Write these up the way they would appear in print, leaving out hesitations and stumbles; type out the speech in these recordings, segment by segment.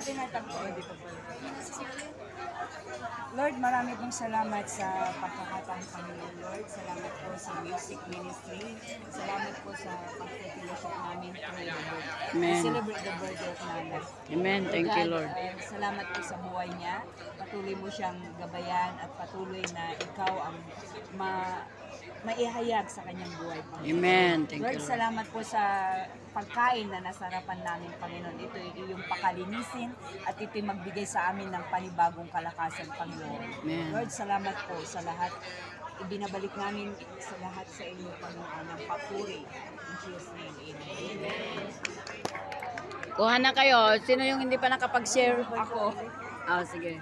tinatagpuan dito po. Lord, marami pong salamat sa pagkakataon Panginoon, Lord. Salamat po sa music ministry. Salamat po sa pag-fellowship namin through the birth. Amen. Celebrate the birthday of Nana. Amen. Thank you, Lord. Salamat po sa buhay niya. Patuloy mo siyang gabayan at patuloy na ikaw ang maihayag sa kanyang buhay, Panginoon. Amen. Thank Lord, you, Lord. salamat po sa pagkain na nasa harapan namin, Panginoon. Ito yung pakalinisin at ito magbigay sa amin ng panibagong kalakasan, Panginoon. Amen. Lord, salamat po sa lahat. Ibinabalik namin sa lahat sa inyo, Panginoon, ng papuri. In Jesus' name, Amen. Kuha na kayo. Sino yung hindi pa nakapag-share? Ako. Oh, sige.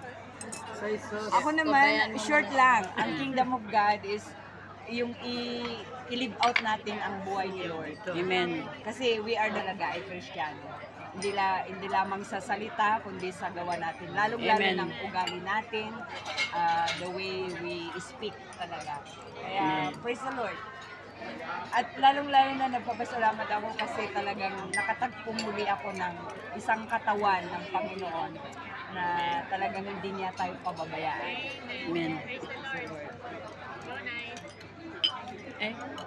Ako naman, short lang. Ang Kingdom of God is yung i-live out natin ang buhay ni Lord. Amen. Kasi we are talaga ay Kristiyano. Hindi lamang sa salita, kundi sa gawa natin. Lalong-lalo Amen. ng ugali natin, the way we speak talaga. Kaya, Amen. praise the Lord. At lalong-lalo na nagpapasalamat ako kasi talagang nakatagpo muli ako ng isang katawan ng Panginoon na talagang hindi niya tayo pababayaan. Amen. Praise the Lord.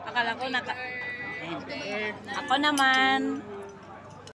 Akala ko Ako naman.